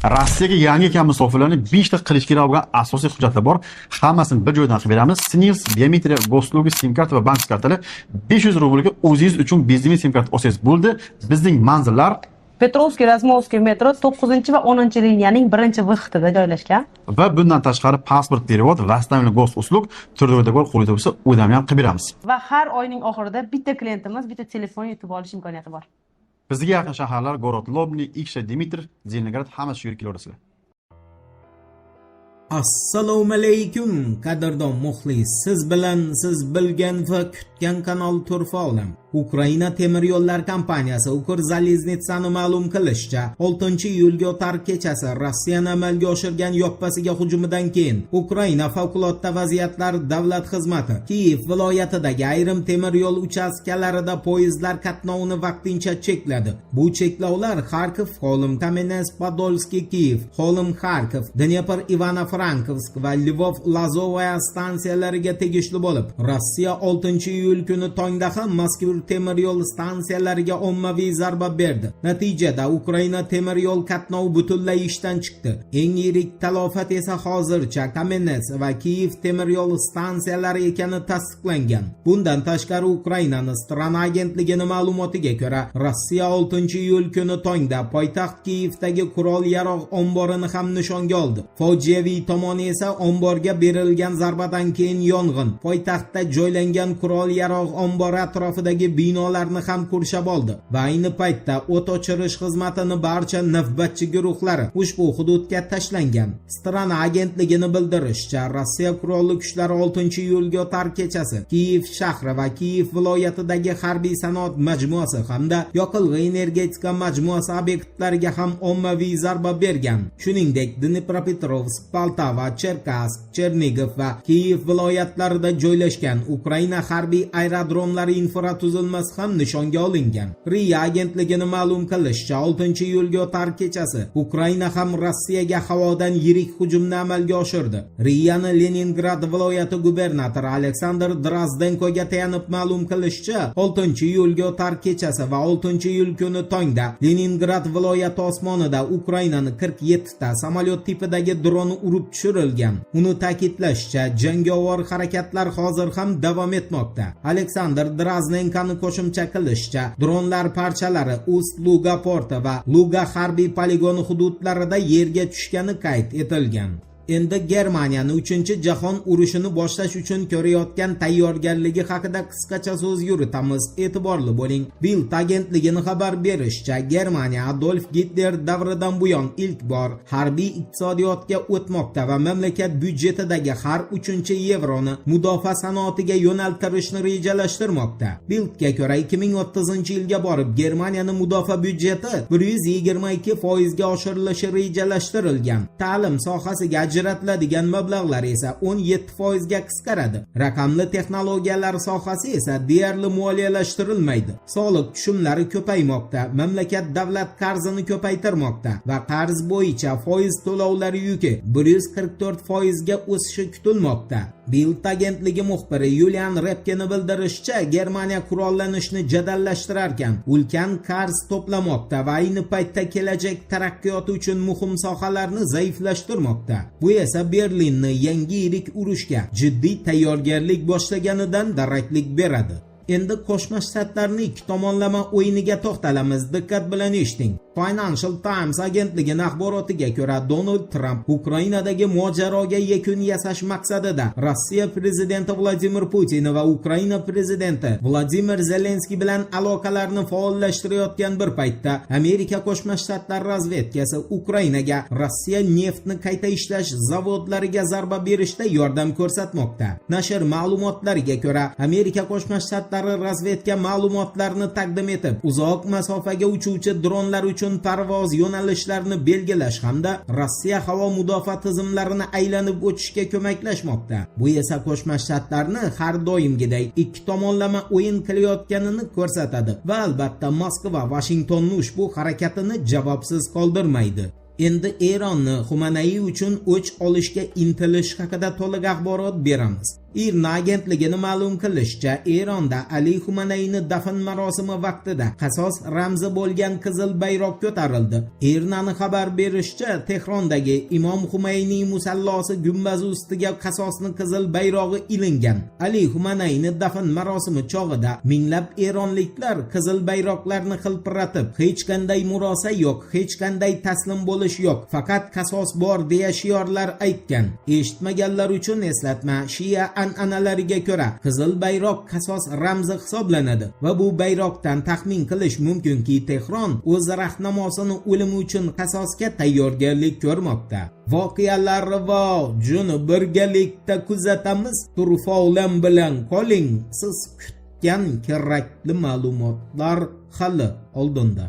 Rossiyaga yangi kelgan musofirlarni 5 ta qilish kerak bo'lgan asosiy hujjatlar bor. Hammasini bir joydan qilib beramiz. SNILS, biometriya, goslugi, sim karta va bank kartalar 500 rublga o'zingiz uchun biznes sim kart olsangiz bo'ldi. Bizning manzillar Petrovskiy Razmovskiy metro 9 va 10 liniyaning birinchi vaqtida joylashgan. Va bundan tashqari pasport perevod va avtomobil gos uslug turli qo'lida bo'lsa, o'dam ham qilib beramiz. Va har oyning oxirida bitta klientimiz bitta telefon yutib olish imkoniyati bor. Bizga yaqin shaharlar Gorod, Lobni, Iksha, Dimitrov, Zelenograd hammasi shu yerga kelaverasizlar. Assalomu alaykum qadrdon muxlis, siz bilan siz bilgan va kutgan kanal Turfa olam. Ukraina temir yo'llar kompaniyasi Ukrzaliznyetsani ma'lum qilishicha, 6-iyulga o'tar kechasi Rossiyani amalga oshirgan yoppasiga hujumidan keyin Ukraina favqulodda vaziyatlar davlat xizmati Kiyev viloyatidagi ayrim temir yo'l uchastkalarida poyezdlar qatnovini vaqtincha chekladi. Bu cheklovlar Kharkiv, Xolim, Kamenets-Podolskiy, Kiyev, Xolim, Kharkiv, Dnepr, Ivano-Frankivsk va Lvov, Lazovaya stansiyalariga tegishli bo'lib, Rossiya 6-iyul kuni tongda ham mazkur temir yo'l stansiyalariga ommaviy zarba berdi. Natijada Ukraina temir yo'l qatnovi butunlay ishdan chiqdi. Eng yirik talofat esa hozircha Kamenets va Kiyev temir yo'l stansiyalari ekani tasdiqlangan. Bundan tashqari Ukrainaning Strana agentligining ma'lumotiga ko'ra, Rossiya 6-iyul kuni tongda poytaxt Kiyevdagi qurol-yarog' omborini ham nishonga oldi. Fojiaviy tomoni esa omborga berilgan zarbadan keyin yong'in poytaxtda joylangan qurol-yarog' ombori atrofidagi binolarni ham qurshab oldi va ayni paytda o't o'chirish xizmatining barcha navbatchi guruhlari ushbu hududga tashlangan. Strana agentligining bildirishicha, Rossiya qurolli kuchlari 6-iyulga o'tar kechasi Kiyev shahri va Kiyev viloyatidagi harbiy sanoat majmuasi hamda yoqilg'i energetika majmuasi obyektlariga ham ommaviy zarba bergan. Shuningdek, Dnepropetrovsk, Poltava, Cherkassk, Chernigov va Kiyev viloyatlarida joylashgan Ukraina harbiy aerodromlari infratuzilmasi ham nishonga olingan. RIA agentligining ma'lum qilishicha, 6-iyulga o'tar kechasi Ukraina ham Rossiyaga havodan yirik hujumni amalga oshirdi. RIAning Leningrad viloyati gubernatori Aleksandr Drozdenkoga tayanib ma'lum qilishicha, 6-iyulga o'tar kechasi va 6-iyul kuni tongda Leningrad viloyati osmonida Ukrainaning 47 ta samolyot tipidagi droni urib tushirilgan. Uni ta'kidlashicha, jangovar harakatlar hozir ham davom etmoqda. Aleksandr Drozdenkoning qo'shimcha qilishicha, dronlar parchalari Ust-Luga porti va Luga harbiy poligoni hududlarida yerga tushgani qayd etilgan. Endi Germaniyaning 3-jahon urushini boshlash uchun ko'rayotgan tayyorgarligi haqida qisqacha so'z yuritamiz. E'tiborli bo'ling. Bild agentligining xabar berishicha, Germaniya Adolf Hitler davridan buyon ilk bor harbiy iqtisodiyotga o'tmoqda va mamlakat byudjetidagi har 3-yevroni mudofaa sanoatiga yo'naltirishni rejalashtirmoqda. Bildga ko'ra, 2030-yilga borib Germaniyaning mudofaa byudjeti 122% ga oshirilishi rejalashtirilgan. Ta'lim sohasiga ajratiladigan mablag'lar esa 17% ga qisqaradi. Raqamli texnologiyalar sohasi esa deyarli moliyalashtirilmaydi. Soliq tushumlari ko'paymoqda, mamlakat davlat qarzini ko'paytirmoqda va qarz bo'yicha foiz to'lovlari yuki 144% ga o'sishi kutilmoqda. Bild agentligi muxbiri Yulian Repkening bildirishicha, Germaniya qurollanishni jadallashtirarkan, ulkan qarz to'plamoqda va ayni paytda kelajak taraqqiyoti uchun muhim sohalarni zaiflashtirmoqda. Bu esa Berlinni yangi yirik urushga jiddiy tayyorgarlik boshlaganidan daraklik beradi. Endi Qo'shma Shtatlarning ikki tomonlama o'yiniga to'xtalamiz. Diqqat bilan eshiting. Financial Times agentligining axborotiga ko'ra, Donald Trump Ukrainadagi mojaroga yakun yasash maqsadida Rossiya prezidenti Vladimir Putin va Ukraina prezidenti Vladimir Zelenskiy bilan aloqalarni faollashtirayotgan bir paytda Amerika Qo'shma Shtatlar razvedkasi Ukrainaga Rossiya neftni qayta ishlash zavodlariga zarba berishda yordam ko'rsatmoqda. Nashr ma'lumotlariga ko'ra, Amerika Qo'shma Shtatlari razvedka ma'lumotlarini taqdim etib, uzoq masofaga uchuvchi dronlar uchun parvoz yo'nalishlarini belgilash hamda Rossiya havo mudofaa tizimlarini aylanib o'tishga ko'maklashmoqda. Bu esa Qo'shma Shtatlarni har doimgidek ikki tomonlama o'yin qilayotganini ko'rsatadi va albatta Moskva Washingtonni ushbu harakatini javobsiz qoldirmaydi. Endi Eronni Xumanaiy uchun o'ch olishga intilish haqida to'liq axborot beramiz. IRNA agentligini ma'lum qilishicha, Eronda Ali Xumanayni dafn marosimi vaqtida qasos ramzi bo'lgan qizil bayroq ko'tarildi. IRNAni xabar berishicha, Tehrondagi Imom Xumayniy musallosi gumbazi ustiga qasosni qizil bayrog'i ilingan. Ali Xumanayni dafn marosimi chog'ida minglab eronliklar qizil bayroqlarni xilpiratib, hech qanday murosa yo'q, hech qanday taslim bo'lish yo'q, faqat qasos bor deya shiorlar aytgan. Eshitmaganlar uchun eslatma, Shia an'analariga ko'ra qizil bayroq qasos ramzi hisoblanadi va bu bayroqdan taxmin qilish mumkinki, Tehron o'z rahnamosini o'limi uchun qasosga tayyorgarlik ko'rmoqda. Voqealar rivojini birgalikda kuzatamiz. Turfovlan bilan qoling. Siz kutgan kerakli ma'lumotlar hali oldinda.